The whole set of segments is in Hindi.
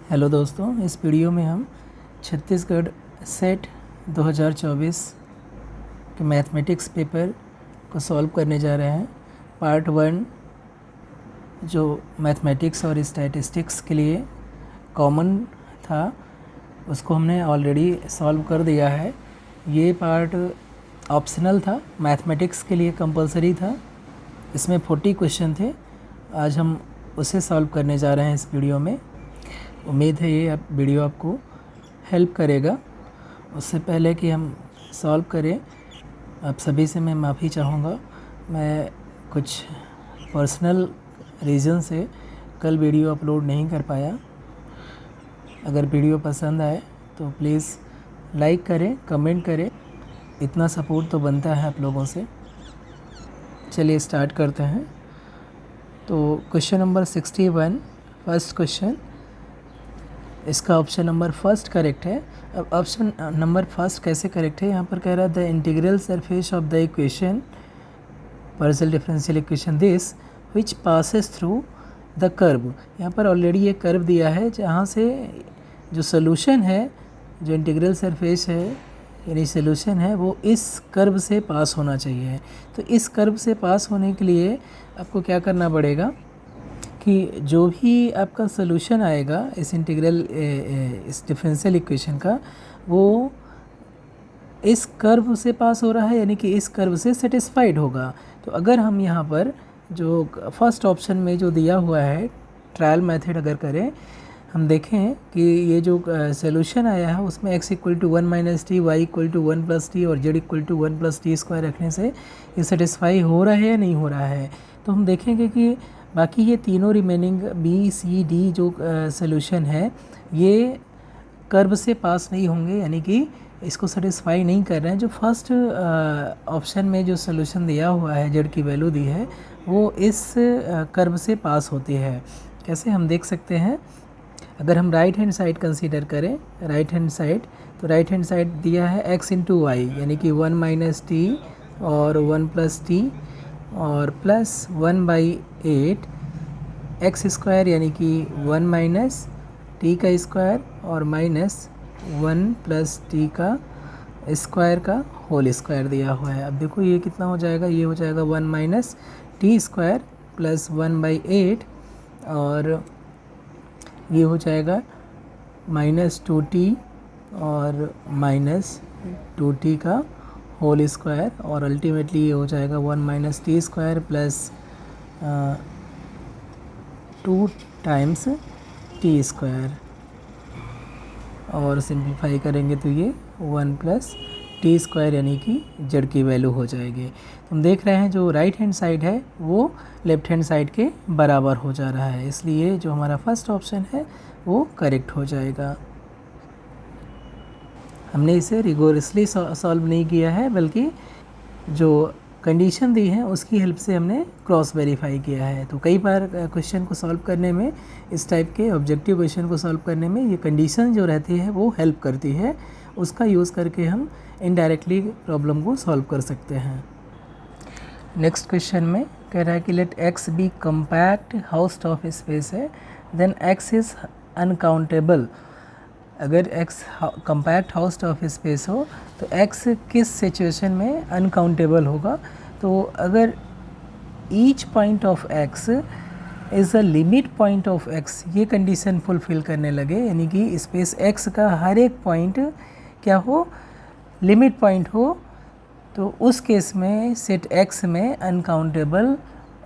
हेलो दोस्तों, इस वीडियो में हम छत्तीसगढ़ सेट 2024 के मैथमेटिक्स पेपर को सॉल्व करने जा रहे हैं। पार्ट 1 जो मैथमेटिक्स और स्टैटिस्टिक्स के लिए कॉमन था उसको हमने ऑलरेडी सॉल्व कर दिया है। ये पार्ट ऑप्शनल था, मैथमेटिक्स के लिए कंपलसरी था। इसमें 40 क्वेश्चन थे। आज हम उसे सॉल्व करने जा रहे हैं इस वीडियो में। उम्मीद है ये वीडियो आपको हेल्प करेगा। उससे पहले कि हम सॉल्व करें, आप सभी से मैं माफ़ी चाहूँगा। मैं कुछ पर्सनल रीज़न से कल वीडियो अपलोड नहीं कर पाया। अगर वीडियो पसंद आए तो प्लीज़ लाइक करें, कमेंट करें, इतना सपोर्ट तो बनता है आप लोगों से। चलिए स्टार्ट करते हैं। तो क्वेश्चन नंबर 61, फर्स्ट क्वेश्चन, इसका ऑप्शन नंबर फर्स्ट करेक्ट है। अब ऑप्शन नंबर फर्स्ट कैसे करेक्ट है? यहाँ पर कह रहा है the integral surface of the equation partial differential equation this which passes through the curve. यहाँ पर ऑलरेडी ये कर्व दिया है जहाँ से जो सोल्यूशन है, जो इंटीग्रल सरफेस है यानी सोल्यूशन है, वो इस कर्व से पास होना चाहिए। तो इस कर्व से पास होने के लिए आपको क्या करना पड़ेगा कि जो भी आपका सोल्यूशन आएगा इस इंटीग्रल इस डिफरेंशियल इक्वेशन का, वो इस कर्व से पास हो रहा है, यानी कि इस कर्व से सेटिस्फाइड होगा। तो अगर हम यहाँ पर जो फर्स्ट ऑप्शन में जो दिया हुआ है ट्रायल मेथड अगर करें, हम देखें कि ये जो सोल्यूशन आया है उसमें x = 1 - t, y = 1 + t और z = 1 + t² रखने से ये सेटिस्फाई हो रहा है या नहीं हो रहा है। तो हम देखेंगे कि बाकी ये तीनों रिमेनिंग बी सी डी जो सोल्यूशन है ये कर्व से पास नहीं होंगे, यानी कि इसको सेटिस्फाई नहीं कर रहे हैं। जो फर्स्ट ऑप्शन में जो सोल्यूशन दिया हुआ है, जेड की वैल्यू दी है, वो इस कर्व से पास होती है। कैसे हम देख सकते हैं? अगर हम राइट हैंड साइड कंसीडर करें, राइट हैंड साइड, तो राइट हैंड साइड दिया है x × y यानी कि 1 - t और 1 + t और प्लस 1/8 x² यानी कि 1 - t का स्क्वायर और -1 + t का स्क्वायर का होल स्क्वायर दिया हुआ है। अब देखो ये कितना हो जाएगा, ये हो जाएगा 1 - t² + 1/8 और ये हो जाएगा -2t और -2t का होल स्क्वायर और अल्टीमेटली ये हो जाएगा 1 - t² + 2 टाइम्स t² और सिंप्लीफाई करेंगे तो ये 1 + t² यानी कि z की वैल्यू हो जाएगी। तो हम देख रहे हैं जो राइट हैंड साइड है वो लेफ्ट हैंड साइड के बराबर हो जा रहा है, इसलिए जो हमारा फर्स्ट ऑप्शन है वो करेक्ट हो जाएगा। हमने इसे रिगोरसली सॉल्व नहीं किया है, बल्कि जो कंडीशन दी है उसकी हेल्प से हमने क्रॉस वेरीफाई किया है। तो कई बार क्वेश्चन को सॉल्व करने में, इस टाइप के ऑब्जेक्टिव क्वेश्चन को सॉल्व करने में ये कंडीशन जो रहती है वो हेल्प करती है। उसका यूज़ करके हम इनडायरेक्टली प्रॉब्लम को सॉल्व कर सकते हैं। नेक्स्ट क्वेश्चन में कह रहा है कि let x be compact Hausdorff space है, देन x इज़ अनकाउंटेबल। अगर x compact Hausdorff space हो तो x किस सिचुएशन में अनकाउंटेबल होगा? तो अगर each point of x is a limit point of x, ये कंडीशन फुलफिल करने लगे, यानी कि स्पेस x का हर एक पॉइंट क्या हो, लिमिट पॉइंट हो, तो उस केस में सेट x में अनकाउंटेबल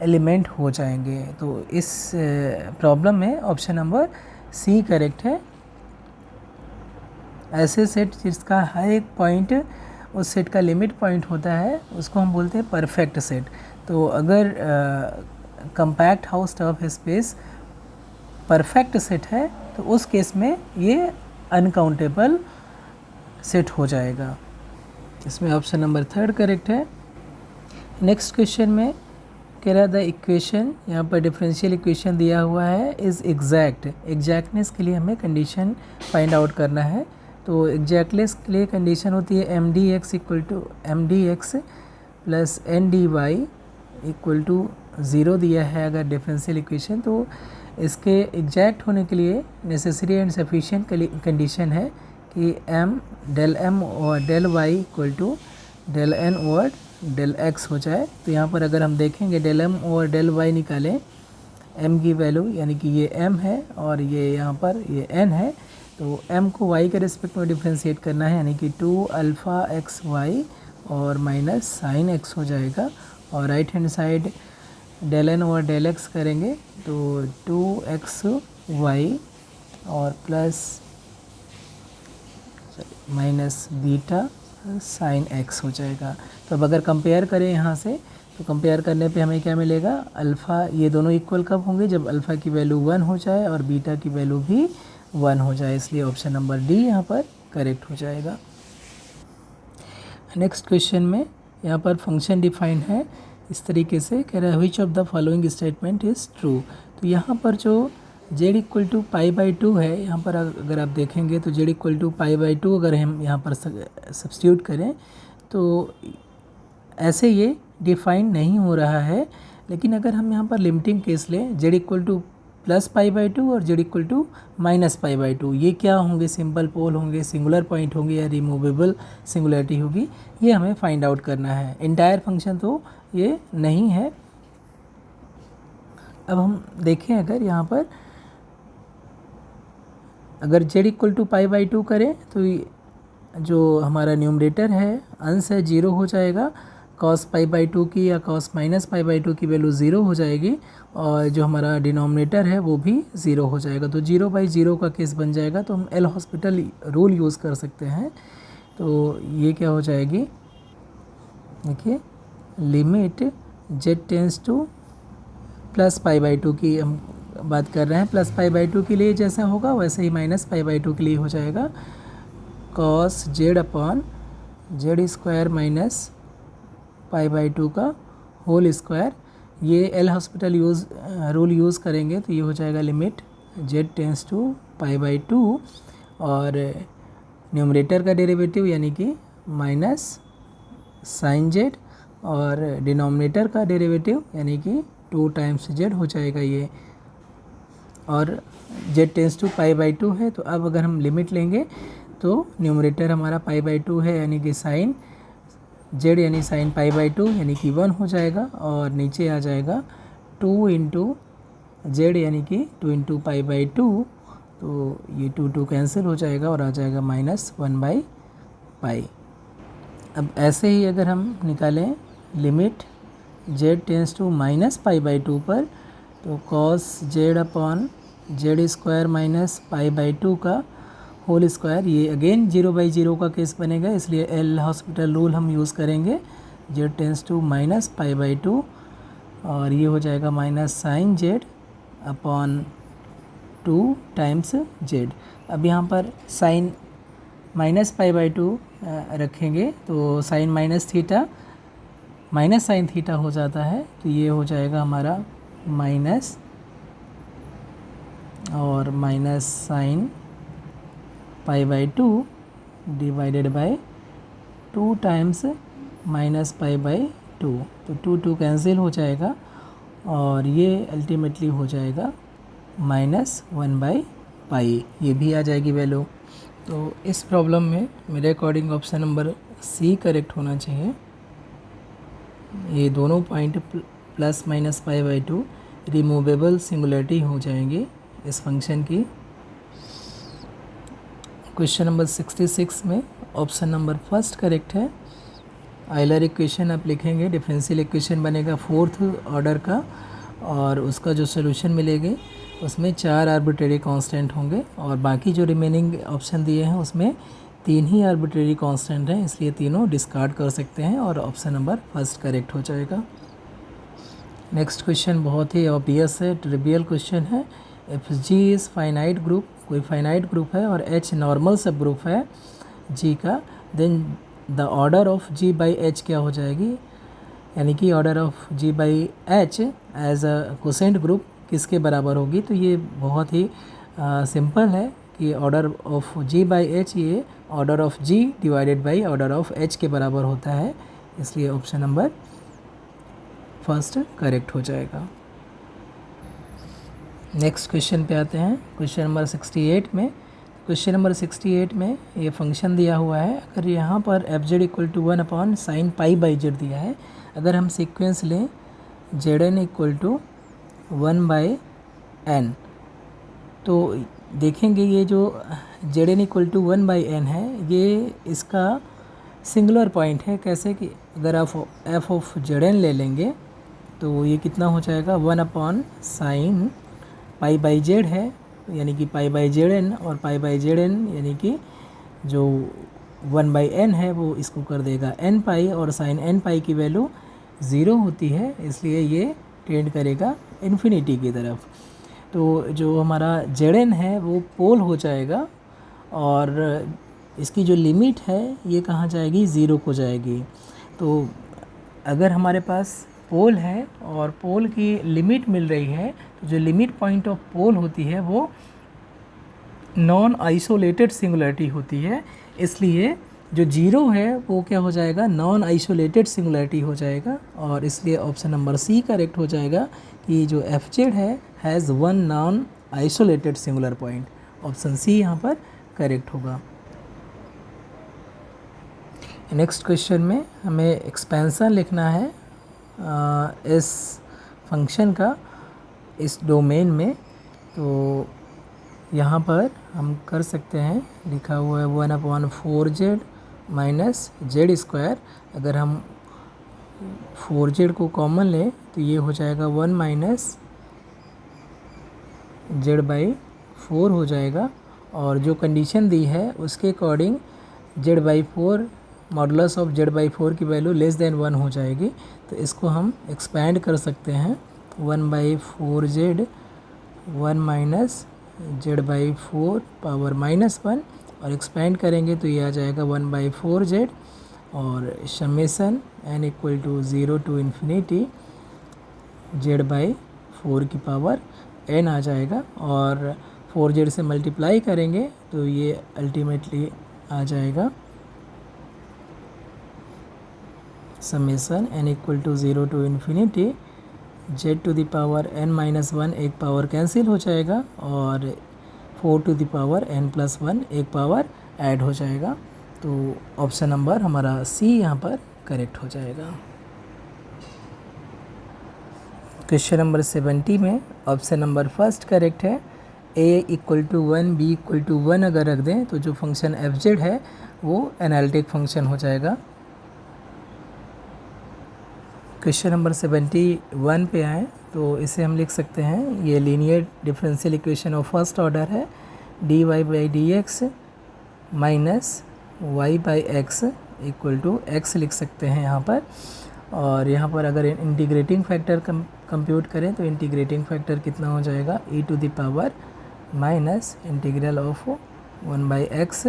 एलिमेंट हो जाएंगे। तो इस प्रॉब्लम में ऑप्शन नंबर सी करेक्ट है। ऐसे सेट जिसका हर एक पॉइंट उस सेट का लिमिट पॉइंट होता है उसको हम बोलते हैं परफेक्ट सेट। तो अगर compact Hausdorff space perfect set है तो उस केस में ये अनकाउंटेबल सेट हो जाएगा। इसमें ऑप्शन नंबर थर्ड करेक्ट है। नेक्स्ट क्वेश्चन में कह रहा था इक्वेशन, यहाँ पर डिफरेंशियल इक्वेशन दिया हुआ है इज़ एग्जैक्ट। एग्जैक्टनेस के लिए हमें कंडीशन फाइंड आउट करना है। तो एग्जैक्टनेस के लिए कंडीशन होती है mdx + ndy = 0 दिया है अगर डिफरेंशियल इक्वेशन। तो इसके एग्जैक्ट होने के लिए नेसेसरी एंड सफिशिएंट कंडीशन है कि डेल एम और del Y equal to del N और डेल एक्स हो जाए। तो यहाँ पर अगर हम देखेंगे डेल एम और डेल वाई निकालें, m की वैल्यू यानी कि ये m है और ये यहाँ पर ये n है, तो m को y के रिस्पेक्ट में डिफ्रेंशिएट करना है, यानी कि 2 अल्फ़ा एक्स वाई और माइनस साइन एक्स हो जाएगा। और right hand side del N और डेल एक्स करेंगे तो 2x वाई और plus minus beta sine X हो जाएगा। तो अब अगर कंपेयर करें यहाँ से, तो कंपेयर करने पे हमें क्या मिलेगा, अल्फ़ा, ये दोनों इक्वल कब होंगे, जब अल्फ़ा की वैल्यू 1 हो जाए और बीटा की वैल्यू भी 1 हो जाए, इसलिए ऑप्शन नंबर डी यहाँ पर करेक्ट हो जाएगा। नेक्स्ट क्वेश्चन में यहाँ पर फंक्शन डिफाइन है इस तरीके से, कह रहा है which of the following statement is true. तो यहाँ पर जो z equal to pi by 2 है, यहाँ पर अगर आप देखेंगे तो z equal to pi by 2 अगर हम यहाँ पर सब्स्टिट्यूट करें तो ऐसे ये डिफाइन नहीं हो रहा है। लेकिन अगर हम यहाँ पर लिमिटिंग केस लें, z equal to plus pi by 2 और z equal to minus pi by 2, ये क्या होंगे, सिंपल पोल होंगे, सिंगुलर पॉइंट होंगे या रिमूवेबल सिंगुलरिटी होगी, ये हमें फाइंड आउट करना है। इंटायर फंक्शन तो ये नहीं है। अब हम देखें, अगर यहाँ पर अगर z equal to pi by 2 करें तो जो हमारा न्यूमरेटर है, अंश है, 0 हो जाएगा, कॉस पाई बाई 2 की या कॉस माइनस पाई बाई 2 की वैल्यू 0 हो जाएगी, और जो हमारा डिनोमिनेटर है वो भी 0 हो जाएगा। तो 0 बाई 0 का केस बन जाएगा, तो हम एल हॉस्पिटल रूल यूज़ कर सकते हैं। तो ये क्या हो जाएगी, देखिए limit z tends to plus pi by 2 की हम बात कर रहे हैं, प्लस पाई बाई 2 के लिए जैसा होगा वैसे ही माइनस पाई बाई 2 के लिए हो जाएगा, cos Z upon Z square minus pi by 2 का होल स्क्वायर। ये एल हॉस्पिटल रूल यूज़ करेंगे तो ये हो जाएगा limit z tends to pi by 2 और न्यूमरेटर का डेरिवेटिव यानी कि माइनस साइन जेड और डिनोमिनेटर का डेरिवेटिव यानी कि 2 टाइम्स z हो जाएगा ये, और z tends to pi by 2 है। तो अब अगर हम लिमिट लेंगे तो न्यूमरेटर हमारा पाई बाई 2 है यानी कि साइन z यानी साइन पाई बाई 2 यानी कि 1 हो जाएगा, और नीचे आ जाएगा 2 इंटू जेड यानी कि 2 इंटू पाई बाई 2, तो ये 2 कैंसिल हो जाएगा और आ जाएगा माइनस 1 बाई पाई। अब ऐसे ही अगर हम निकालें limit z tends to minus pi by 2 पर, तो cos Z upon Z square minus pi by 2 का होल स्क्वायर, ये अगेन 0 बाई 0 का केस बनेगा, इसलिए एल हॉस्पिटल रूल हम यूज़ करेंगे, z tends to minus pi by 2 और ये हो जाएगा minus sine Z upon 2 times z। अब यहाँ पर साइन माइनस पाई बाई 2 रखेंगे तो sine minus theta minus sine theta हो जाता है, तो ये हो जाएगा हमारा माइनस और minus sign pi by 2 divided by 2 times minus pi by 2, तो 2 कैंसिल हो जाएगा और ये अल्टीमेटली हो जाएगा माइनस 1 बाई पाई, ये भी आ जाएगी वैल्यू। तो इस प्रॉब्लम में मेरे according option number C correct होना चाहिए। ये दोनों point plus minus pi by 2 removable singularity हो जाएंगे इस फंक्शन की। क्वेश्चन नंबर 66 में ऑप्शन नंबर फर्स्ट करेक्ट है। आयलर इक्वेशन आप लिखेंगे, डिफरेंशियल इक्वेशन बनेगा 4th ऑर्डर का, और उसका जो सोल्यूशन मिलेगा उसमें 4 आर्बिट्रेरी कांस्टेंट होंगे, और बाकी जो रिमेनिंग ऑप्शन दिए हैं उसमें 3 ही आर्बिट्रेरी कांस्टेंट हैं, इसलिए तीनों डिस्कार्ड कर सकते हैं और ऑप्शन नंबर फर्स्ट करेक्ट हो जाएगा। नेक्स्ट क्वेश्चन बहुत ही ऑब्वियस है, ट्रिवियल क्वेश्चन है। If G is finite group, कोई फाइनाइट ग्रुप है और एच नॉर्मल सब ग्रुप है जी का, then the order of G by H क्या हो जाएगी, यानी कि order of G by H as a quotient group किसके बराबर होगी। तो ये बहुत ही सिंपल है कि order of G by H ये order of G divided by order of H के बराबर होता है, इसलिए ऑप्शन नंबर फर्स्ट करेक्ट हो जाएगा। नेक्स्ट क्वेश्चन पे आते हैं, क्वेश्चन नंबर 68 में। क्वेश्चन नंबर 68 में ये फंक्शन दिया हुआ है, अगर यहाँ पर F Z equal to 1 upon sine pi by Z दिया है, अगर हम सीक्वेंस लें Z N equal to 1 by N, तो देखेंगे ये जो Z N equal to 1 by N है, ये इसका सिंगुलर पॉइंट है। कैसे कि अगर आप एफ ऑफ जेड एन ले लेंगे तो ये कितना हो जाएगा 1 upon sine pi by Z है, यानी कि पाई बाई जेड एन, और पाई बाई जेड एन यानी कि जो 1 बाई एन है वो इसको कर देगा एन पाई, और साइन एन पाई की वैल्यू 0 होती है, इसलिए ये टेंड करेगा इन्फिनिटी की तरफ। तो जो हमारा जेड एन है वो पोल हो जाएगा, और इसकी जो लिमिट है ये कहाँ जाएगी, 0 को जाएगी। तो अगर हमारे पास पोल है और पोल की लिमिट मिल रही है, तो जो लिमिट पॉइंट ऑफ पोल होती है वो नॉन आइसोलेटेड सिंगुलरिटी होती है, इसलिए जो 0 है वो क्या हो जाएगा, नॉन आइसोलेटेड सिंगुलरिटी हो जाएगा, और इसलिए ऑप्शन नंबर सी करेक्ट हो जाएगा कि जो एफ जेड है has 1 non isolated singular point. Option C यहाँ पर करेक्ट होगा। नेक्स्ट क्वेश्चन में हमें एक्सपेंशन लिखना है इस फंक्शन का इस डोमेन में, तो यहाँ पर हम कर सकते हैं, लिखा हुआ है 1 upon 4z minus Z square. अगर हम 4z को कॉमन लें तो ये हो जाएगा 1 माइनस जेड बाई 4 हो जाएगा, और जो कंडीशन दी है उसके according Z by 4 modulus of Z by 4 की वैल्यू लेस देन 1 हो जाएगी। तो इसको हम एक्सपैंड कर सकते हैं 1 by 4z 1 minus Z by 4 power minus 1, और एक्सपैंड करेंगे तो ये आ जाएगा 1 बाई 4z, और summation n equal to 0 to infinity Z by 4 की पावर n आ जाएगा, और 4z से मल्टीप्लाई करेंगे तो ये अल्टीमेटली आ जाएगा summation n equal to 0 to infinity Z to the power n minus 1, एक पावर कैंसिल हो जाएगा, और 4 to the power n plus 1, एक पावर ऐड हो जाएगा। तो ऑप्शन नंबर हमारा सी यहाँ पर करेक्ट हो जाएगा। क्वेश्चन नंबर 70 में ऑप्शन नंबर फर्स्ट करेक्ट है। a equal to 1 b equal to 1 अगर रख दें तो जो फंक्शन एफ जेड है वो एनालिटिक फंक्शन हो जाएगा। क्वेश्चन नंबर 71 पे आए तो इसे हम लिख सकते हैं, ये linear differential equation of first order है, dy by D X minus Y by X equal to X लिख सकते हैं यहाँ पर। और यहाँ पर अगर इंटीग्रेटिंग फैक्टर कंप्यूट करें तो इंटीग्रेटिंग फैक्टर कितना हो जाएगा, e to the power minus integral of 1 by X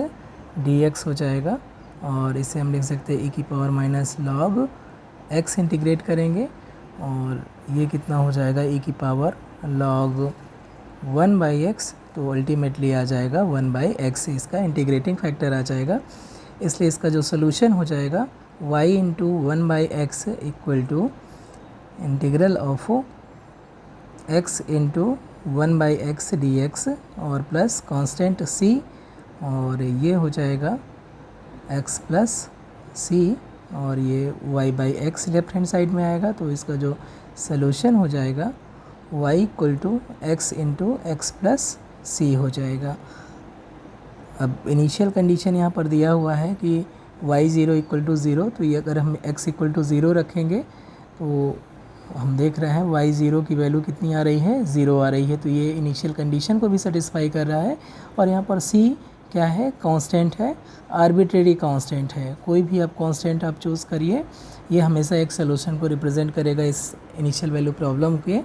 D X हो जाएगा, और इसे हम लिख सकते हैं e की पावर माइनस लॉग x इंटीग्रेट करेंगे, और ये कितना हो जाएगा e की पावर log 1 बाई एक्स, तो अल्टीमेटली आ जाएगा 1 बाई एक्स, इसका इंटीग्रेटिंग फैक्टर आ जाएगा। इसलिए इसका जो सोल्यूशन हो जाएगा y into 1 by X equal to integral of x into 1 by X D X, और प्लस कांस्टेंट c, और ये हो जाएगा x प्लस c, और ये y by x left hand side में आएगा, तो इसका जो सलूशन हो जाएगा y equal to x into x plus c हो जाएगा। अब इनिशियल कंडीशन यहाँ पर दिया हुआ है कि y0 इक्वल टू 0, तो ये अगर हम x इक्वल टू 0 रखेंगे तो हम देख रहे हैं y0 की वैल्यू कितनी आ रही है, 0 आ रही है, तो ये इनिशियल कंडीशन को भी सेटिस्फाई कर रहा है। और यहाँ पर c क्या है, कांस्टेंट है, आर्बिट्रेरी कांस्टेंट है, कोई भी आप कांस्टेंट आप चूज़ करिए, ये हमेशा एक सलूशन को रिप्रेजेंट करेगा इस इनिशियल वैल्यू प्रॉब्लम के।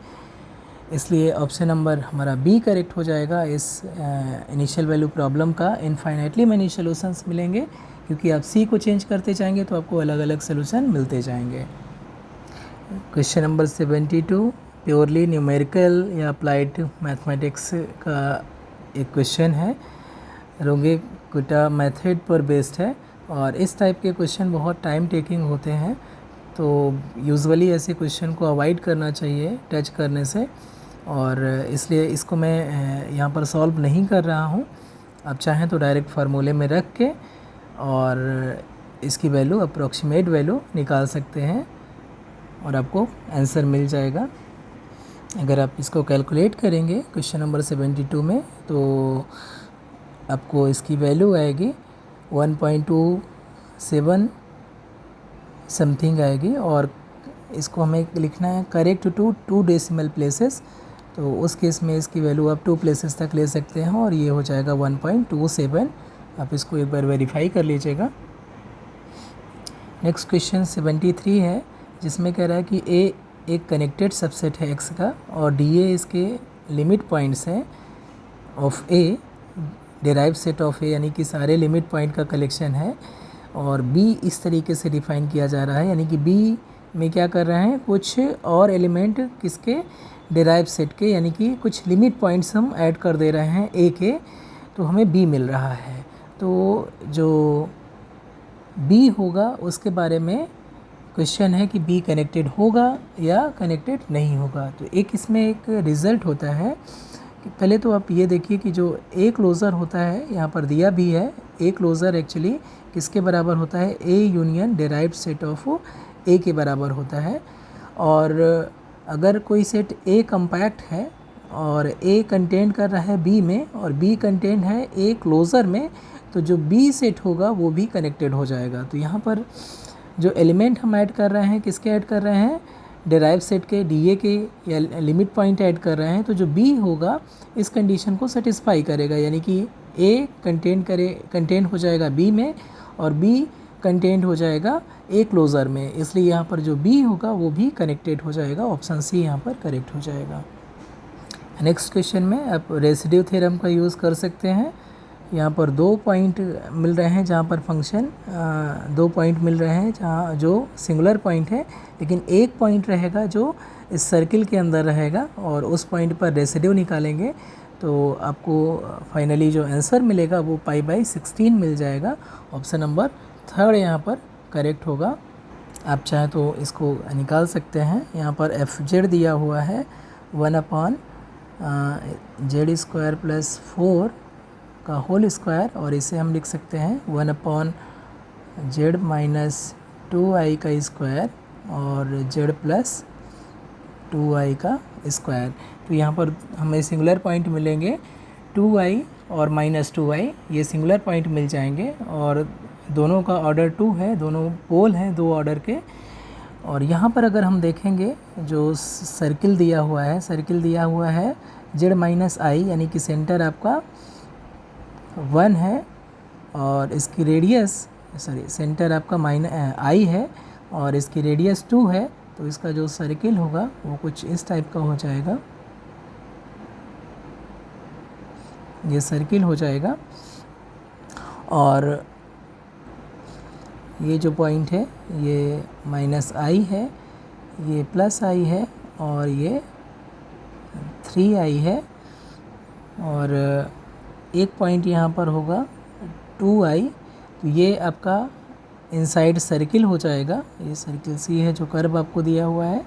इसलिए ऑप्शन नंबर हमारा बी करेक्ट हो जाएगा। इस इनिशियल वैल्यू प्रॉब्लम का इनफाइनाइटली मैनी सॉल्यूशंस मिलेंगे, क्योंकि आप सी को चेंज करते जाएंगे तो आपको अलग अलग सॉल्यूशन मिलते जाएंगे। क्वेश्चन नंबर 72 प्योरली न्यूमेरिकल या अप्लाइड मैथमेटिक्स का एक क्वेश्चन है, रोंगे-कुटा मेथड पर बेस्ड है, और इस टाइप के क्वेश्चन बहुत टाइम टेकिंग होते हैं, तो यूजुअली ऐसे क्वेश्चन को अवॉइड करना चाहिए टच करने से। और इसलिए इसको मैं यहाँ पर सॉल्व नहीं कर रहा हूँ। आप चाहें तो डायरेक्ट फार्मूले में रख के और इसकी वैल्यू अप्रोक्सीमेट वैल्यू निकाल सकते हैं और आपको आंसर मिल जाएगा। अगर आप इसको कैलकुलेट करेंगे क्वेश्चन नंबर 72 में तो आपको इसकी वैल्यू आएगी 1.27 समथिंग आएगी और इसको हमें लिखना है करेक्ट टू 2 डेसिमल प्लेसेस। तो उस केस में इसकी वैल्यू आप 2 प्लेसेस तक ले सकते हैं और ये हो जाएगा 1.27। आप इसको एक बार वेरीफाई कर लीजिएगा। नेक्स्ट क्वेश्चन 73 है, जिसमें कह रहा है कि ए एक कनेक्टेड सबसेट है x का और डी ए इसके लिमिट पॉइंट्स हैं of A, derive set of A यानी कि सारे लिमिट पॉइंट का कलेक्शन है। और b इस तरीके से डिफाइन किया जा रहा है, यानी कि b में क्या कर रहे हैं, कुछ और एलिमेंट किसके, डेराइव सेट के, यानी कि कुछ लिमिट पॉइंट्स हम ऐड कर दे रहे हैं a के, तो हमें b मिल रहा है। तो जो b होगा उसके बारे में क्वेश्चन है कि b कनेक्टेड होगा या कनेक्टेड नहीं होगा। तो एक इसमें एक रिज़ल्ट होता है कि पहले तो आप ये देखिए कि जो ए क्लोज़र होता है यहाँ पर दिया भी है, ए क्लोज़र एक्चुअली किसके बराबर होता है, A union derived set of A के बराबर होता है। और अगर कोई सेट ए कम्पैक्ट है और ए कंटेंट कर रहा है बी में और बी कंटेंट है ए क्लोज़र में, तो जो बी सेट होगा वो भी कनेक्टेड हो जाएगा। तो यहाँ पर जो एलिमेंट हम ऐड कर रहे हैं किसके ऐड कर रहे हैं, डेराइव सेट के, डी ए के या लिमिट पॉइंट ऐड कर रहे हैं। तो जो बी होगा इस कंडीशन को सेटिस्फाई करेगा, यानी कि ए कंटेंट हो जाएगा बी में और बी कंटेंट हो जाएगा ए क्लोज़र में, इसलिए यहाँ पर जो बी होगा वो भी कनेक्टेड हो जाएगा। ऑप्शन सी यहाँ पर करेक्ट हो जाएगा। नेक्स्ट क्वेश्चन में आप रेसिड्यू थ्योरम का यूज़ कर सकते हैं। यहाँ पर 2 पॉइंट मिल रहे हैं जहाँ पर फंक्शन 2 पॉइंट मिल रहे हैं जहाँ जो सिंगुलर पॉइंट है, लेकिन एक पॉइंट रहेगा जो इस सर्किल के अंदर रहेगा और उस पॉइंट पर रेसिड्यू निकालेंगे तो आपको फाइनली जो आंसर मिलेगा वो π/16 मिल जाएगा। ऑप्शन नंबर 3 यहाँ पर करेक्ट होगा। आप चाहें तो इसको निकाल सकते हैं। यहाँ पर FZ दिया हुआ है 1/z² + 4 का होल स्क्वायर और इसे हम लिख सकते हैं 1/z - 2i का स्क्वायर और z + 2i का स्क्वायर। तो यहाँ पर हमें सिंगुलर पॉइंट मिलेंगे 2i और -2i, ये सिंगुलर पॉइंट मिल जाएंगे और दोनों का ऑर्डर 2 है, दोनों पोल हैं 2 ऑर्डर के। और यहाँ पर अगर हम देखेंगे जो सर्किल दिया हुआ है, सर्किल दिया हुआ है z - i, यानी कि सेंटर आपका 1 है और इसकी रेडियस सेंटर आपका i है और इसकी रेडियस 2 है। तो इसका जो सर्किल होगा वो कुछ इस टाइप का हो जाएगा, ये सर्किल हो जाएगा। और ये जो पॉइंट है ये -i है, ये +i है और ये 3i है और एक पॉइंट यहाँ पर होगा 2i। तो ये आपका इनसाइड सर्किल हो जाएगा, ये सर्किल सी है जो कर्व आपको दिया हुआ है।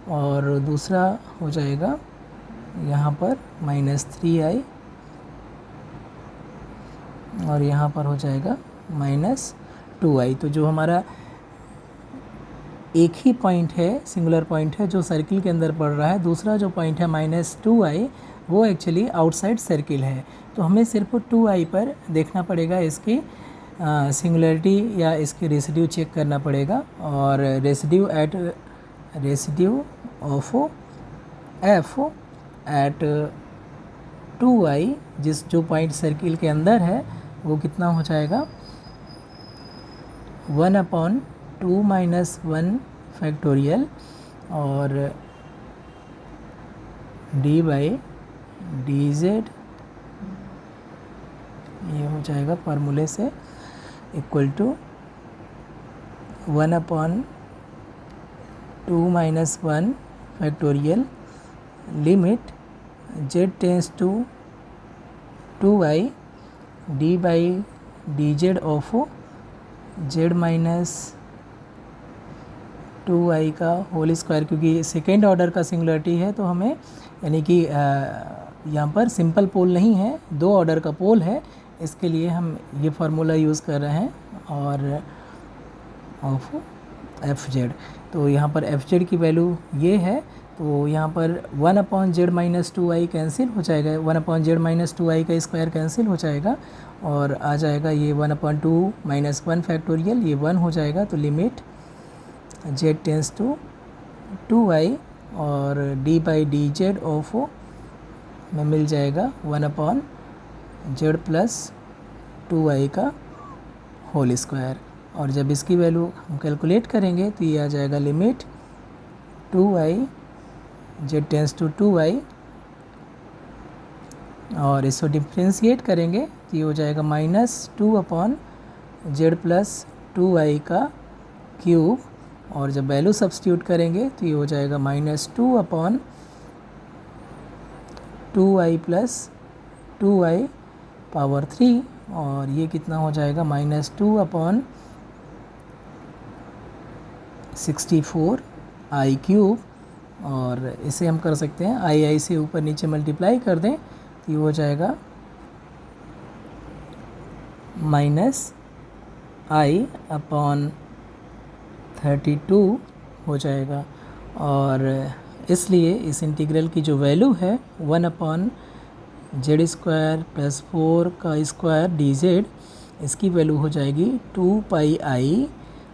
और दूसरा हो जाएगा यहाँ पर -3i और यहाँ पर हो जाएगा -2i। तो जो हमारा एक ही पॉइंट है, सिंगुलर पॉइंट है जो सर्किल के अंदर पड़ रहा है, दूसरा जो पॉइंट है -2i वो एक्चुअली आउटसाइड सर्किल है। तो हमें सिर्फ 2i पर देखना पड़ेगा, इसकी सिंगुलरिटी या इसकी रेसिड्यू चेक करना पड़ेगा। और residue of f eight 2i, जो पॉइंट सर्किल के अंदर है वो कितना हो जाएगा, 1/2 - 1 फैक्टोरियल और d/dz, ये हो जाएगा फार्मूले से equal to 1/2 - 1 factorial limit z tends to 2i d/dz of z - 2i का होल स्क्वायर, क्योंकि सेकेंड ऑर्डर का सिंगुलरिटी है तो हमें यानी कि यहाँ पर सिंपल पोल नहीं है, 2 ऑर्डर का पोल है, इसके लिए हम ये फार्मूला यूज़ कर रहे हैं। और ऑफ एफ जेड, तो यहाँ पर एफ जेड की वैल्यू ये है, तो यहाँ पर 1/z-2i कैंसिल हो जाएगा, 1/z-2i का स्क्वायर कैंसिल हो जाएगा और आ जाएगा ये 1/2 - 1 फैक्टोरियल, ये 1 हो जाएगा। तो limit z tends to 2i और d/dz ऑफ में मिल जाएगा 1/z+2i का होल स्क्वायर। और जब इसकी वैल्यू हम कैलकुलेट करेंगे तो ये आ जाएगा limit 2i z tends to 2i और इसको डिफ्रेंशिएट करेंगे तो ये हो जाएगा -2/z+2i का क्यूब। और जब वैल्यू सब्स्टिट्यूट करेंगे तो ये हो जाएगा -2/2i+2i पावर 3 और ये कितना हो जाएगा -2/64i³ और इसे हम कर सकते हैं i से ऊपर नीचे मल्टीप्लाई कर दें तो ये हो जाएगा -i/32 हो जाएगा। और इसलिए इस इंटीग्रल की जो वैल्यू है 1/z² + 4 का स्क्वायर dz, इसकी वैल्यू हो जाएगी 2πi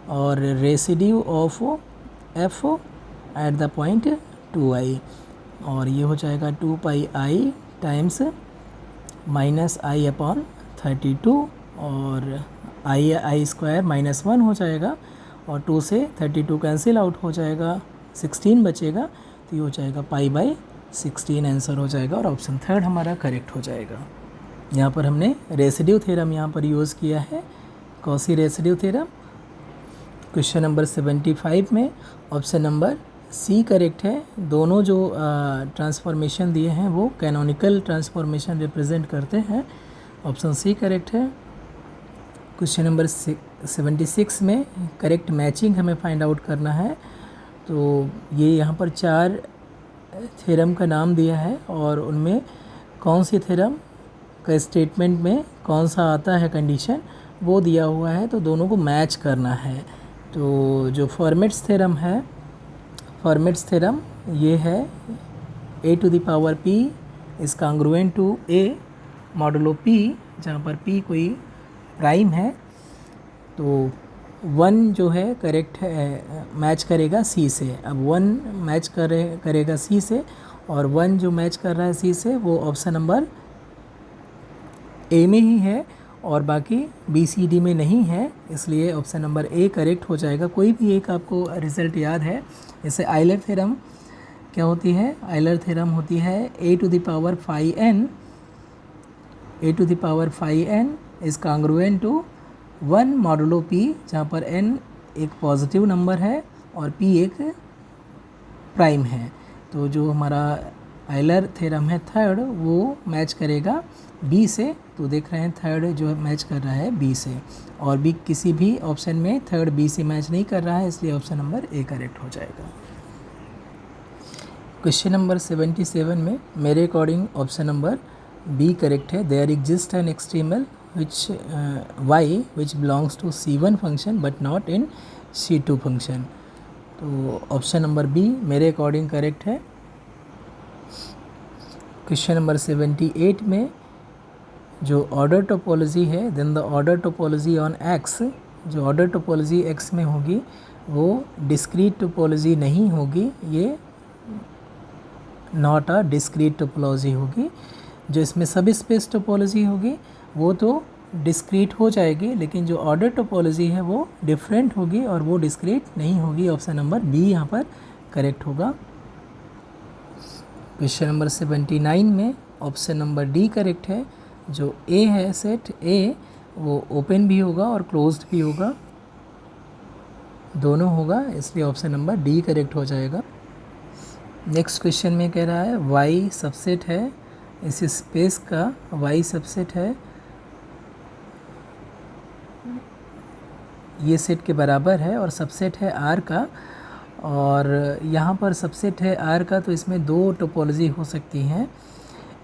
और residue of f at the point 2i और ये हो जाएगा 2πi टाइम्स -i/32 और i² -1 हो जाएगा और 2 से 32 कैंसिल आउट हो जाएगा, 16 बचेगा तो ये हो जाएगा π/16 आंसर हो जाएगा और ऑप्शन थर्ड हमारा करेक्ट हो जाएगा। यहाँ पर हमने रेसिड्यू थ्योरम यहाँ पर यूज़ किया है, Cauchy residue theorem. Question number 75 में ऑप्शन नंबर सी करेक्ट है। दोनों जो ट्रांसफॉर्मेशन दिए हैं वो कैनोनिकल ट्रांसफॉर्मेशन रिप्रेजेंट करते हैं, ऑप्शन सी करेक्ट है। क्वेश्चन नंबर 76 में करेक्ट मैचिंग हमें फाइंड आउट करना है। तो ये यहाँ पर 4 थ्योरम का नाम दिया है और उनमें कौन सी थ्योरम का स्टेटमेंट में कौन सा आता है कंडीशन वो दिया हुआ है, तो दोनों को मैच करना है। तो जो फॉर्मेट्स थ्योरम है, फॉर्मेट्स थ्योरम ये है a⁴ is congruent to a modulo p, जहाँ पर p कोई प्राइम है। तो 1 जो है करेक्ट है, मैच करेगा c से। अब 1 मैच करेगा c से और 1 जो मैच कर रहा है c से वो ऑप्शन नंबर a में ही है और बाकी बी सी डी में नहीं है, इसलिए ऑप्शन नंबर ए करेक्ट हो जाएगा। कोई भी एक आपको रिज़ल्ट याद है, जैसे आइलर थ्योरम क्या होती है, आइलर थ्योरम होती है a⁵n is congruent to 1 modulo p, जहाँ पर n एक पॉजिटिव नंबर है और p एक प्राइम है। तो जो हमारा आइलर थ्योरम है थर्ड वो मैच करेगा बी से, तो देख रहे हैं थर्ड जो मैच कर रहा है बी से और बी किसी भी ऑप्शन में थर्ड बी से मैच नहीं कर रहा है, इसलिए ऑप्शन नंबर ए करेक्ट हो जाएगा। क्वेश्चन नंबर 77 में मेरे according option number B correct है। There exist an extremal which y which belongs to C1 function but not in C2 function. तो ऑप्शन नंबर बी मेरे अकॉर्डिंग करेक्ट है। क्वेश्चन नंबर 78 में जो ऑर्डर टोपोलॉजी है, then the order topology on x, जो ऑर्डर टोपोलॉजी x में होगी वो डिस्क्रीट टोपोलॉजी नहीं होगी, ये नॉट अ डिस्क्रीट टोपोलॉजी होगी। जो इसमें सब स्पेस टोपोलॉजी होगी वो तो डिस्क्रीट हो जाएगी, लेकिन जो ऑर्डर टोपोलॉजी है वो डिफरेंट होगी और वो डिस्क्रीट नहीं होगी। ऑप्शन नंबर बी यहाँ पर करेक्ट होगा। क्वेश्चन नंबर 79 में ऑप्शन नंबर डी करेक्ट है। जो ए है सेट ए वो ओपन भी होगा और क्लोज्ड भी होगा, दोनों होगा, इसलिए ऑप्शन नंबर डी करेक्ट हो जाएगा। नेक्स्ट क्वेश्चन में कह रहा है वाई सबसेट है, इस स्पेस का वाई सबसेट है, ये सेट के बराबर है और सबसेट है आर का, और यहाँ पर सबसेट है आर का, तो इसमें दो टोपोलॉजी हो सकती हैं।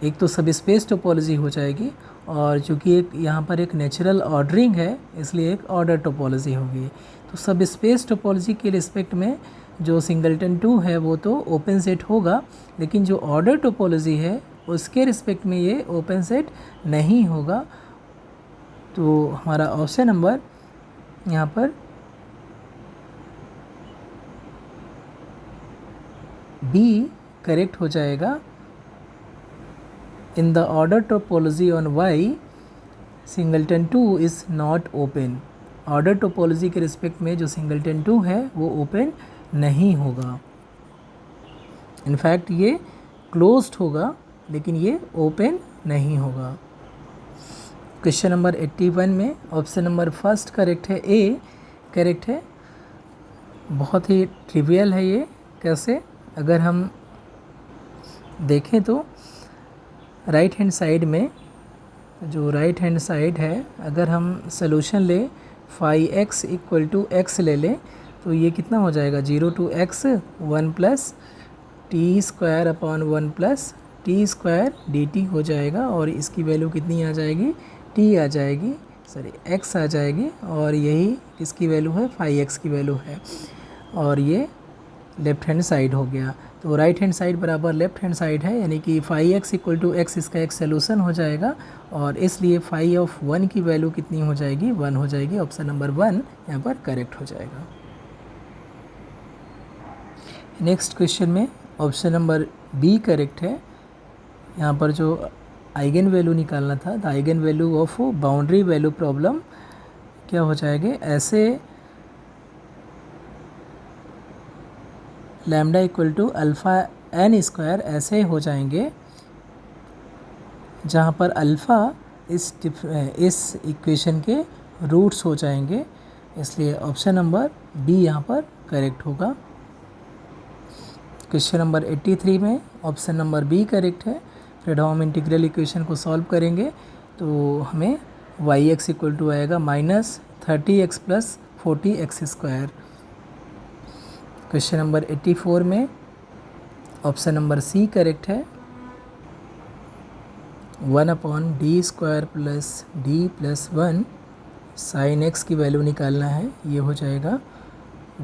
एक तो सब स्पेस टोपोलॉजी हो जाएगी, और चूँकि एक यहाँ पर एक नेचुरल ऑर्डरिंग है इसलिए एक ऑर्डर टोपोलॉजी होगी। तो सब स्पेस टोपोलॉजी के रिस्पेक्ट में जो सिंगलटन 2 है वो तो ओपन सेट होगा, लेकिन जो ऑर्डर टोपोलॉजी है उसके रिस्पेक्ट में ये ओपन सेट नहीं होगा। तो हमारा ऑप्शन नंबर यहाँ पर बी करेक्ट हो जाएगा। In the order topology on Y singleton 2 is not open. Order topology के रिस्पेक्ट में जो सिंगलटन 2 है वो ओपन नहीं होगा। इनफैक्ट ये क्लोज्ड होगा लेकिन ये ओपन नहीं होगा। क्वेश्चन नंबर 81 में ऑप्शन नंबर फर्स्ट करेक्ट है, ए करेक्ट है। बहुत ही ट्रिवियल है ये। कैसे? अगर हम देखें तो राइट हैंड साइड में, जो राइट हैंड साइड है, अगर हम सॉल्यूशन ले phi X equal to X ले लें तो ये कितना हो जाएगा, 0 to x 1 plus T square upon 1 plus T square D T हो जाएगा। और इसकी वैल्यू कितनी आ जाएगी, टी आ जाएगी, सॉरी एक्स आ जाएगी, और यही इसकी वैल्यू है, फाई एक्स की वैल्यू है। और ये लेफ्ट हैंड साइड हो गया। तो राइट हैंड साइड बराबर लेफ्ट हैंड साइड है, यानी कि phi X equal to X इसका एक सोल्यूशन हो जाएगा, और इसलिए फाई ऑफ 1 की वैल्यू कितनी हो जाएगी, 1 हो जाएगी। ऑप्शन नंबर 1 यहाँ पर करेक्ट हो जाएगा। नेक्स्ट क्वेश्चन में ऑप्शन नंबर बी करेक्ट है। यहाँ पर जो आइगन वैल्यू निकालना था, the eigenvalue of boundary value problem क्या हो जाएंगे, ऐसे lambda equal to alpha N square ऐसे हो जाएंगे जहाँ पर अल्फ़ा इस इक्वेशन के रूट्स हो जाएंगे। इसलिए ऑप्शन नंबर बी यहाँ पर करेक्ट होगा। क्वेश्चन नंबर 83 में ऑप्शन नंबर बी करेक्ट है। फ्रेडहोम इंटीग्रल इक्वेशन को सॉल्व करेंगे तो हमें वाई एक्स इक्वल टू आएगा -30x plus 40x square. Question number 84 में ऑप्शन नंबर सी करेक्ट है। 1/d² plus d plus 1 sine x की वैल्यू निकालना है। ये हो जाएगा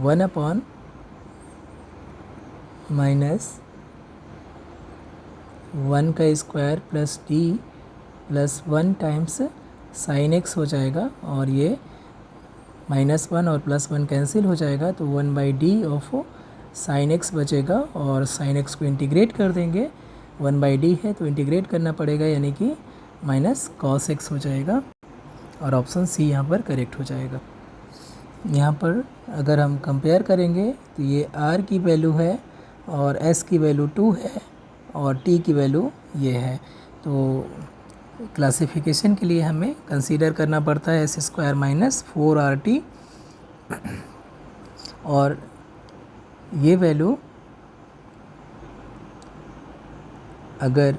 1 माइनस 1 का square plus d plus 1 times sign X हो जाएगा, और ये -1 और +1 कैंसिल हो जाएगा, तो 1/d ऑफ साइन एक्स बचेगा, और साइन एक्स को इंटीग्रेट कर देंगे। 1/d है तो इंटीग्रेट करना पड़ेगा, यानी कि माइनस cos x हो जाएगा, और ऑप्शन सी यहाँ पर करेक्ट हो जाएगा। यहाँ पर अगर हम कंपेयर करेंगे तो ये r की वैल्यू है और s की वैल्यू 2 है और t की वैल्यू ये है। तो क्लासिफिकेशन के लिए हमें कंसीडर करना पड़ता है s² माइनस 4rt, और ये वैल्यू अगर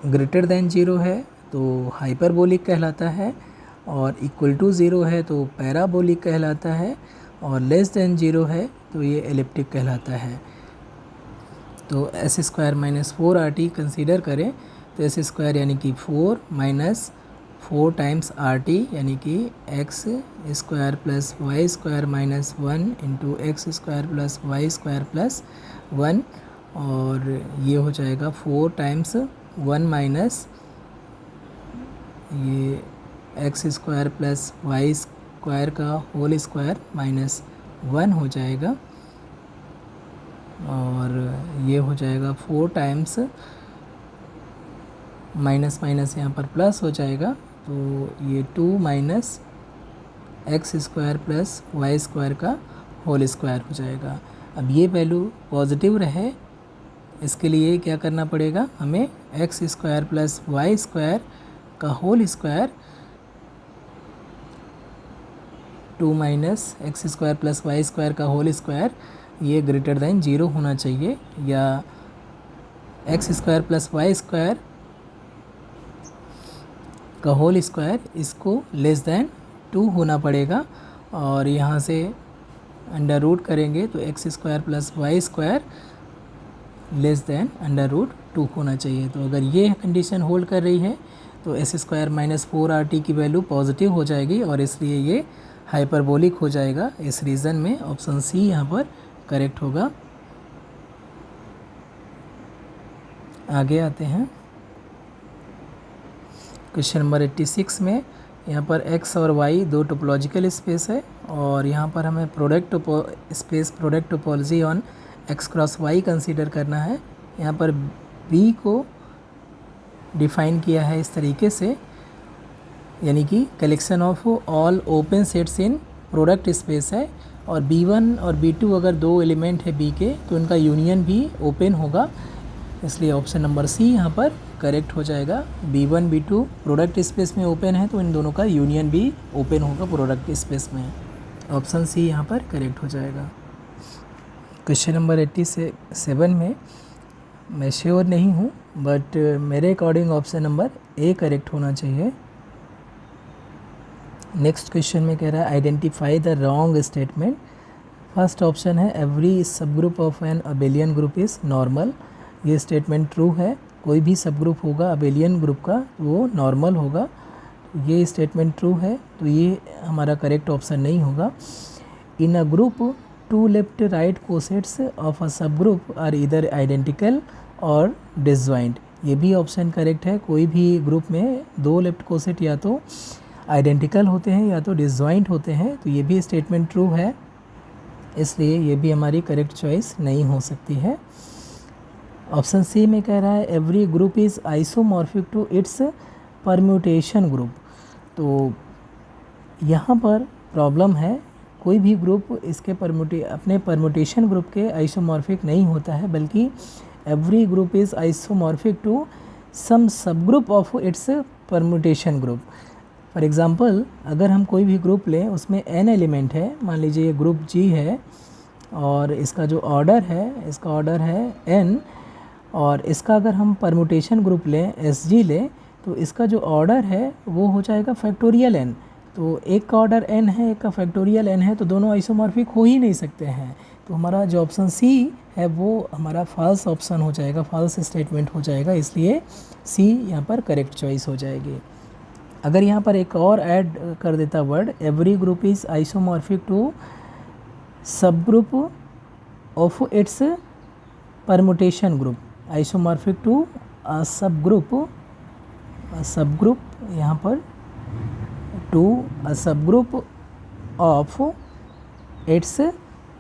ग्रेटर देन 0 है तो हाइपरबोलिक कहलाता है, और इक्वल टू 0 है तो पैराबोलिक कहलाता है, और लेस देन 0 है तो ये एलिप्टिक कहलाता है। तो s² माइनस 4rt कंसीडर करें तो s² यानी कि 4 माइनस 4 टाइम्स rt यानी कि x² plus y² minus 1 into x² plus y² plus 1, और ये हो जाएगा 4 टाइम्स 1 माइनस ये x² प्लस y² का होल स्क्वायर माइनस 1 हो जाएगा, और ये हो जाएगा 4 टाइम्स माइनस माइनस यहाँ पर प्लस हो जाएगा, तो ये 2 माइनस x² प्लस y² का होल स्क्वायर हो जाएगा। अब ये वैल्यू पॉजिटिव रहे इसके लिए क्या करना पड़ेगा, हमें x² प्लस y² का whole square 2 minus x² plus y² का होल स्क्वायर ये ग्रेटर देन 0 होना चाहिए, या x² प्लस y² का होल स्क्वायर इसको लेस देन 2 होना पड़ेगा। और यहाँ से अंडर रूट करेंगे तो X square plus Y square less than under root 2 होना चाहिए। तो अगर ये कंडीशन होल्ड कर रही है तो एस स्क्वायर माइनस 4RT की वैल्यू पॉजिटिव हो जाएगी और इसलिए ये हाइपरबोलिक हो जाएगा। इस रीज़न में ऑप्शन सी यहाँ पर करेक्ट होगा। आगे आते हैं क्वेश्चन नंबर 86 में। यहाँ पर x और y दो टोपोलॉजिकल स्पेस है और यहाँ पर हमें product topology on x cross y consider करना है। यहाँ पर b को डिफाइन किया है इस तरीके से, यानी कि collection of all open sets in product space है और b1 और b2 अगर दो एलिमेंट है b के तो उनका यूनियन भी ओपन होगा, इसलिए ऑप्शन नंबर सी यहाँ पर करेक्ट हो जाएगा। b1 b2 प्रोडक्ट स्पेस में ओपन है तो इन दोनों का यूनियन भी ओपन होगा प्रोडक्ट स्पेस में। ऑप्शन सी यहाँ पर करेक्ट हो जाएगा। क्वेश्चन नंबर 87 में मैं श्योर नहीं हूँ बट मेरे according option number A correct होना चाहिए। नेक्स्ट क्वेश्चन में कह रहा है identify the wrong statement. First option है एवरी सब group of an abelian group is normal. ये स्टेटमेंट ट्रू है, कोई भी सब ग्रुप होगा अबेलियन ग्रुप का वो नॉर्मल होगा। ये स्टेटमेंट ट्रू है तो ये हमारा करेक्ट ऑप्शन नहीं होगा। In a group two left right cosets of a subgroup are either identical और डिसजॉइंट। ये भी ऑप्शन करेक्ट है। कोई भी ग्रुप में दो लेफ्ट कोसेट या तो आइडेंटिकल होते हैं या तो डिसजॉइंट होते हैं, तो ये भी स्टेटमेंट ट्रू है, इसलिए ये भी हमारी करेक्ट चॉइस नहीं हो सकती है। ऑप्शन सी में कह रहा है every group is isomorphic to its permutation group. तो यहाँ पर प्रॉब्लम है, कोई भी ग्रुप इसके अपने परम्यूटेशन ग्रुप के आइसोमॉर्फिक नहीं होता है, बल्कि every group is isomorphic to some subgroup of its permutation group. For example अगर हम कोई भी ग्रुप लें उसमें n एलिमेंट है, मान लीजिए ये ग्रुप G है और इसका जो ऑर्डर है इसका ऑर्डर है n, और इसका अगर हम परम्यूटेशन ग्रुप लें SG लें तो इसका जो ऑर्डर है वो हो जाएगा फैक्टोरियल n। तो एक का ऑर्डर n है एक का फैक्टोरियल n है, तो दोनों आइसोमॉर्फिक हो ही नहीं सकते हैं। तो हमारा जो ऑप्शन सी है वो हमारा फॉल्स ऑप्शन हो जाएगा, फॉल्स स्टेटमेंट हो जाएगा, इसलिए सी यहाँ पर करेक्ट चॉइस हो जाएगी। अगर यहाँ पर एक और ऐड कर देता word every group is isomorphic to subgroup of its permutation group, isomorphic to subgroup यहाँ पर to subgroup of its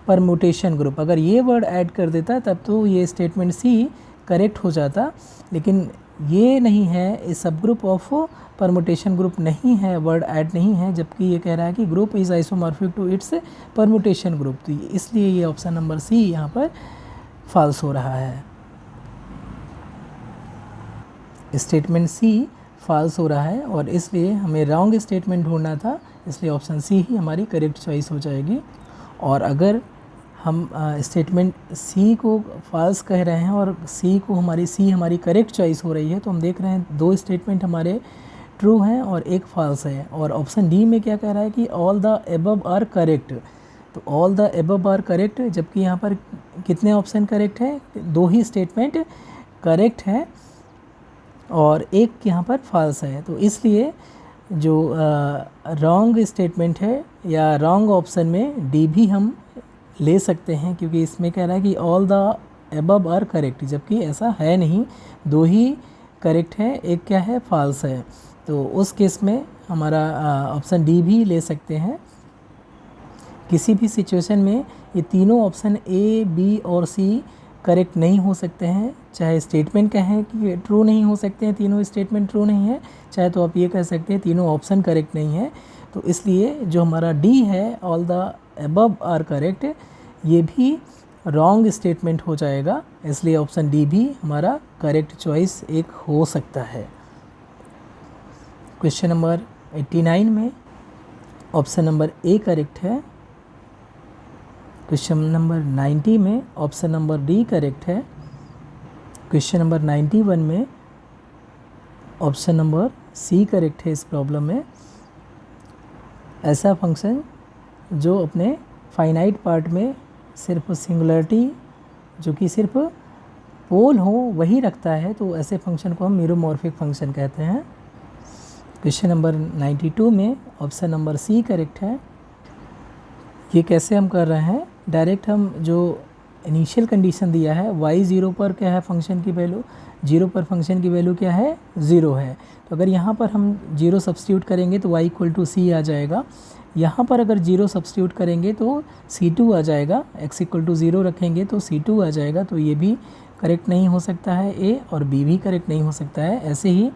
permutation group, अगर ये वर्ड ऐड कर देता तब तो ये स्टेटमेंट सी करेक्ट हो जाता, लेकिन ये नहीं है, इस सब ग्रुप ऑफ परम्यूटेशन ग्रुप नहीं है, वर्ड ऐड नहीं है, जबकि ये कह रहा है कि group is isomorphic to its permutation group. तो इसलिए ये ऑप्शन नंबर सी यहाँ पर फॉल्स हो रहा है, स्टेटमेंट सी फॉल्स हो रहा है और इसलिए हमें रॉन्ग स्टेटमेंट ढूंढना था, इसलिए ऑप्शन सी ही हमारी करेक्ट चॉइस हो जाएगी। और अगर हम स्टेटमेंट सी को फॉल्स कह रहे हैं और सी हमारी करेक्ट चॉइस हो रही है, तो हम देख रहे हैं दो स्टेटमेंट हमारे ट्रू हैं और एक फॉल्स है। और ऑप्शन डी में क्या कह रहा है कि all the above are correct, तो all the above are correct, जबकि यहाँ पर कितने ऑप्शन करेक्ट है, दो ही स्टेटमेंट करेक्ट है और एक यहाँ पर फॉल्स है। तो इसलिए जो रॉन्ग स्टेटमेंट है या रॉन्ग ऑप्शन में डी भी हम ले सकते हैं, क्योंकि इसमें कह रहा है कि all the above are correct, जबकि ऐसा है नहीं, दो ही करेक्ट है, एक क्या है फॉल्स है। तो उस केस में हमारा ऑप्शन डी भी ले सकते हैं। किसी भी सिचुएशन में ये तीनों ऑप्शन ए बी और सी करेक्ट नहीं हो सकते हैं, चाहे स्टेटमेंट कहें कि ट्रू नहीं हो सकते हैं, तीनों स्टेटमेंट ट्रू नहीं है, चाहे तो आप ये कह सकते हैं तीनों ऑप्शन करेक्ट नहीं है। तो इसलिए जो हमारा डी है all the above are correct, ये भी रॉन्ग स्टेटमेंट हो जाएगा, इसलिए ऑप्शन डी भी हमारा करेक्ट चॉइस एक हो सकता है। क्वेश्चन नंबर 89 में ऑप्शन नंबर ए करेक्ट है। क्वेश्चन नंबर 90 में ऑप्शन नंबर डी करेक्ट है। क्वेश्चन नंबर 91 में ऑप्शन नंबर सी करेक्ट है। इस प्रॉब्लम में ऐसा फंक्शन जो अपने फाइनाइट पार्ट में सिर्फ सिंगुलरिटी जो कि सिर्फ पोल हो वही रखता है, तो ऐसे फंक्शन को हम मीरोमॉर्फिक फंक्शन कहते हैं। क्वेश्चन नंबर 92 में ऑप्शन नंबर सी करेक्ट है। ये कैसे हम कर रहे हैं, डायरेक्ट हम जो इनिशियल कंडीशन दिया है y 0 पर क्या है फंक्शन की वैल्यू, 0 पर फंक्शन की वैल्यू क्या है 0 है, तो अगर यहाँ पर हम 0 सब्स्टिट्यूट करेंगे तो y इक्वल टू सी आ जाएगा। यहाँ पर अगर 0 सब्स्टिट्यूट करेंगे तो C2 आ जाएगा, x इक्वल टू 0 रखेंगे तो C2 आ जाएगा, तो ये भी करेक्ट नहीं हो सकता है, ए और बी भी करेक्ट नहीं हो सकता है। ऐसे ही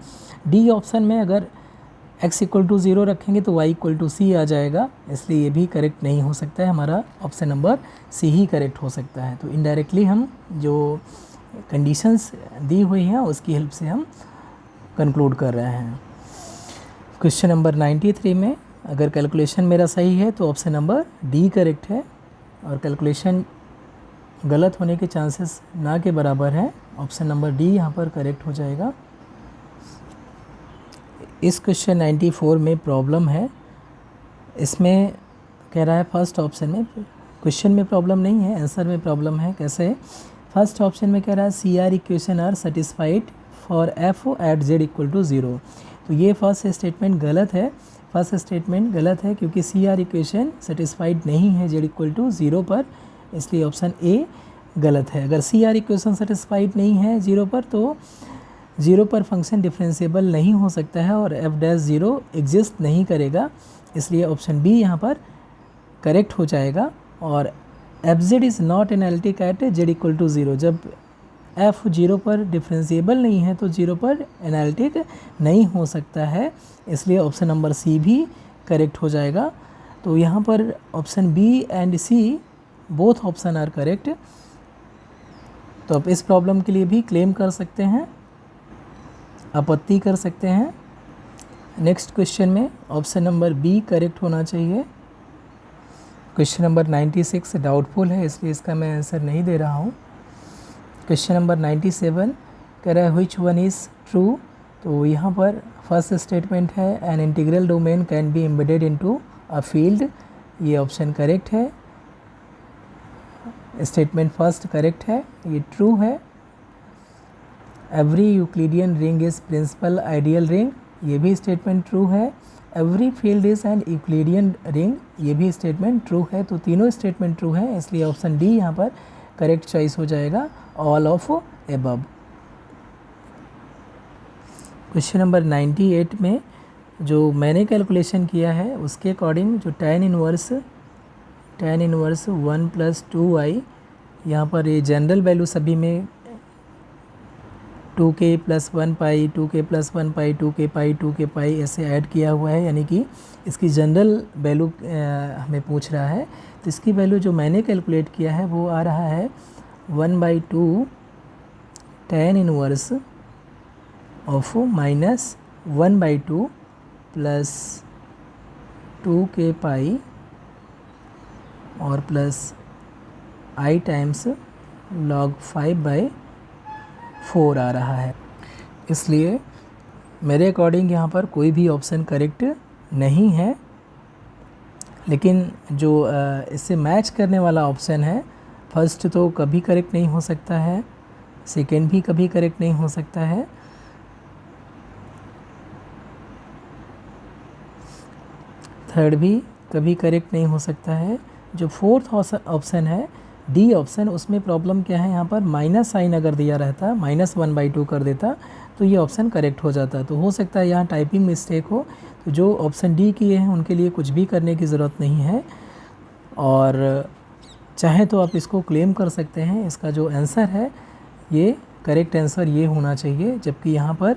डी ऑप्शन में अगर x इक्वल टू 0 रखेंगे तो y इक्वल टू सी आ जाएगा, इसलिए ये भी करेक्ट नहीं हो सकता है, हमारा ऑप्शन नंबर सी ही करेक्ट हो सकता है। तो इनडायरेक्टली हम जो कंडीशंस दी हुई हैं उसकी हेल्प से हम कंक्लूड कर रहे हैं। क्वेश्चन नंबर 93 में अगर कैलकुलेशन मेरा सही है तो ऑप्शन नंबर डी करेक्ट है, और कैलकुलेशन गलत होने के चांसेस ना के बराबर है, ऑप्शन नंबर डी यहाँ पर करेक्ट हो जाएगा। इस क्वेश्चन 94 में प्रॉब्लम है, इसमें कह रहा है फर्स्ट ऑप्शन में, क्वेश्चन में प्रॉब्लम नहीं है आंसर में प्रॉब्लम है। कैसे, फर्स्ट ऑप्शन में कह रहा है C R equation are satisfied for F at Z equal to 0, तो ये फर्स्ट स्टेटमेंट गलत है। फर्स्ट स्टेटमेंट गलत है क्योंकि सी आर इक्वेशन सेटिस्फाइड नहीं है जेड इक्वल टू 0 पर, इसलिए ऑप्शन ए गलत है। अगर सी आर इक्वेशन सेटिस्फाइड नहीं है 0 पर तो 0 पर फंक्शन डिफरेंशिएबल नहीं हो सकता है और एफ डैश 0 एग्जिस्ट नहीं करेगा, इसलिए ऑप्शन बी यहाँ पर करेक्ट हो जाएगा। और F Z is not analytic at Z equal to 0, जब एफ 0 पर डिफरेंशिएबल नहीं है तो 0 पर एनालिटिक नहीं हो सकता है, इसलिए ऑप्शन नंबर सी भी करेक्ट हो जाएगा। तो यहाँ पर option B and C both option are correct, तो आप इस प्रॉब्लम के लिए भी क्लेम कर सकते हैं, आपत्ति कर सकते हैं। नेक्स्ट क्वेश्चन में ऑप्शन नंबर बी करेक्ट होना चाहिए। क्वेश्चन नंबर 96 डाउटफुल है, इसलिए इसका मैं आंसर नहीं दे रहा हूँ। क्वेश्चन नंबर 97 कह रहा है व्हिच वन इज़ ट्रू, तो यहाँ पर फर्स्ट स्टेटमेंट है an integral domain can be embedded into a field, ये ऑप्शन करेक्ट है, स्टेटमेंट फर्स्ट करेक्ट है, ये ट्रू है। Every Euclidean ring is principal ideal ring, ये भी स्टेटमेंट ट्रू है। Every field is an Euclidean ring, ये भी स्टेटमेंट ट्रू है। तो तीनों स्टेटमेंट ट्रू है, इसलिए ऑप्शन डी यहाँ पर करेक्ट चॉइस हो जाएगा, all of above. Question number 98 में जो मैंने कैलकुलेशन किया है उसके अकॉर्डिंग जो tan इनवर्स 1 + 2i, यहाँ पर ये जनरल वैल्यू सभी में 2k + 1 पाई, 2k + 1 पाई, 2k पाई, 2k पाई ऐसे ऐड किया हुआ है, यानी कि इसकी जनरल वैल्यू हमें पूछ रहा है। तो इसकी वैल्यू जो मैंने कैलकुलेट किया है वो आ रहा है 1/2 tan inverse of -1/2 plus 2k पाई और प्लस i टाइम्स log 5/4 आ रहा है। इसलिए मेरे अकॉर्डिंग यहाँ पर कोई भी ऑप्शन करेक्ट नहीं है, लेकिन जो इससे मैच करने वाला ऑप्शन है फर्स्ट तो कभी करेक्ट नहीं हो सकता है, सेकेंड भी कभी करेक्ट नहीं हो सकता है, थर्ड भी कभी करेक्ट नहीं हो सकता है। जो फोर्थ ऑप्शन है डी ऑप्शन, उसमें प्रॉब्लम क्या है, यहाँ पर माइनस साइन अगर दिया रहता, -1/2 कर देता तो ये ऑप्शन करेक्ट हो जाता। तो हो सकता है यहाँ टाइपिंग मिस्टेक हो, तो जो ऑप्शन डी किए हैं उनके लिए कुछ भी करने की ज़रूरत नहीं है, और चाहे तो आप इसको क्लेम कर सकते हैं इसका जो आंसर है ये करेक्ट आंसर ये होना चाहिए, जबकि यहाँ पर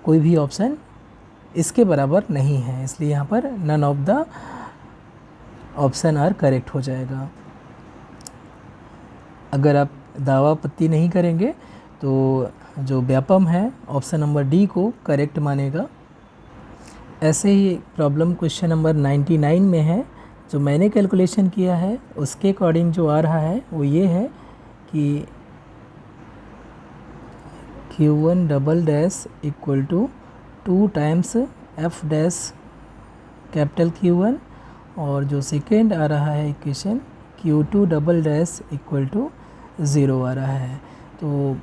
कोई भी ऑप्शन इसके बराबर नहीं है, इसलिए यहाँ पर none of the option are correct हो जाएगा। अगर आप दावा आपत्ति नहीं करेंगे तो जो व्यापम है ऑप्शन नंबर डी को करेक्ट मानेगा। ऐसे ही प्रॉब्लम क्वेश्चन नंबर 99 में है, जो मैंने कैलकुलेशन किया है उसके अकॉर्डिंग जो आ रहा है वो ये है कि Q1 double dash equal to 2 times F dash capital Q1, और जो सेकेंड आ रहा है equation Q2 double dash equal to 0 आ रहा है। तो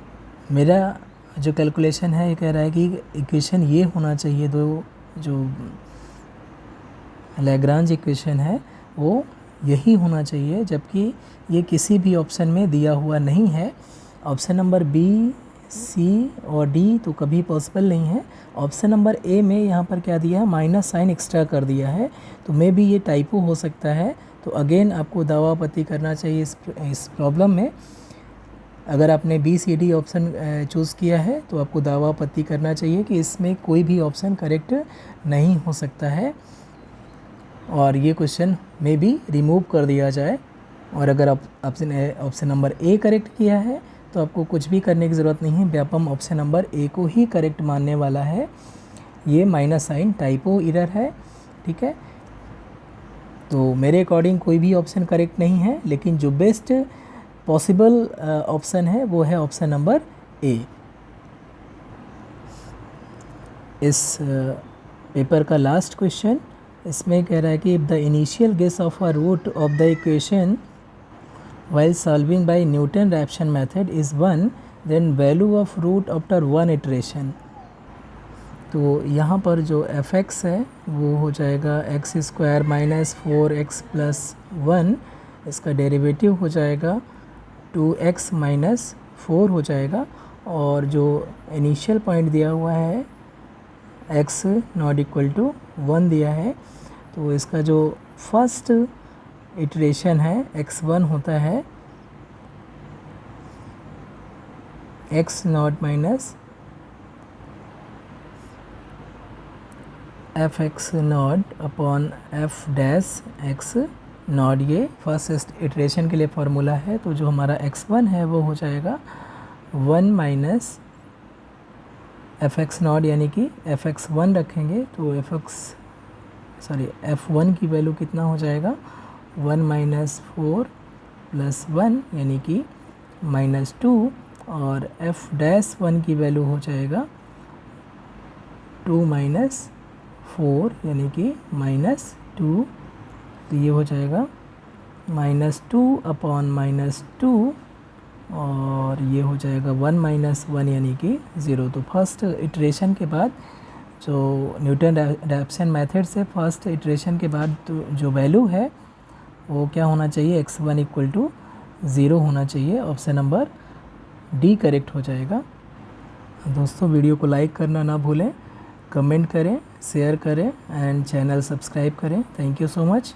मेरा जो कैलकुलेशन है ये कह रहा है कि इक्वेशन ये होना चाहिए, दो जो लैग्रांज इक्वेशन है वो यही होना चाहिए, जबकि ये किसी भी ऑप्शन में दिया हुआ नहीं है। ऑप्शन नंबर बी, सी और डी तो कभी पॉसिबल नहीं है। ऑप्शन नंबर ए में यहाँ पर क्या दिया है, माइनस साइन एक्स्ट्रा कर दिया है, तो मे भी ये टाइपो हो सकता है। तो अगेन आपको दावा आपत्ति करना चाहिए इस प्रॉब्लम में। अगर आपने B C D option choose किया है तो आपको दावा आपत्ति करना चाहिए कि इसमें कोई भी ऑप्शन करेक्ट नहीं हो सकता है और ये क्वेश्चन में भी रिमूव कर दिया जाए। और अगर आप ऑप्शन नंबर ए करेक्ट किया है तो आपको कुछ भी करने की ज़रूरत नहीं है, व्यापम ऑप्शन नंबर ए को ही करेक्ट मानने वाला है। ये माइनस साइन टाइपो एरर है, ठीक है। तो मेरे अकॉर्डिंग कोई भी ऑप्शन करेक्ट नहीं है, लेकिन जो बेस्ट पॉसिबल ऑप्शन है वो है ऑप्शन नंबर ए। इस पेपर का लास्ट क्वेश्चन, इसमें कह रहा है कि if the initial guess of a root of the equation while solving by Newton-Raphson method is 1, then value of root after 1 iteration। तो यहाँ पर जो f(x) है वो हो जाएगा x square minus 4x plus 1, इसका डेरिवेटिव हो जाएगा 2x माइनस 4 हो जाएगा। और जो इनिशियल पॉइंट दिया हुआ है x नॉट इक्वल टू 1 दिया है, तो इसका जो फर्स्ट इटरेशन है x1 होता है x not minus f(x) not upon f dash x not. ये फर्स्ट इटरेशन के लिए फार्मूला है। तो जो हमारा x1 है वो हो जाएगा 1 माइनस f(x) नॉट, यानी कि f(x1) रखेंगे तो f1 की वैल्यू कितना हो जाएगा 1 माइनस 4 प्लस 1 यानी कि माइनस 2, और f डैश 1 की वैल्यू हो जाएगा 2 माइनस 4 यानी कि माइनस 2। तो ये हो जाएगा माइनस 2 अपॉन माइनस 2, और ये हो जाएगा 1 माइनस 1 यानी कि 0। तो फर्स्ट इटरेशन के बाद जो न्यूटन रैप्सन मेथड से फर्स्ट इटरेशन के बाद तो जो वैल्यू है वो क्या होना चाहिए, x1 इक्वल टू 0 होना चाहिए। ऑप्शन नंबर डी करेक्ट हो जाएगा। दोस्तों वीडियो को लाइक करना ना भूलें, कमेंट करें, शेयर करें एंड चैनल सब्सक्राइब करें। Thank you so much.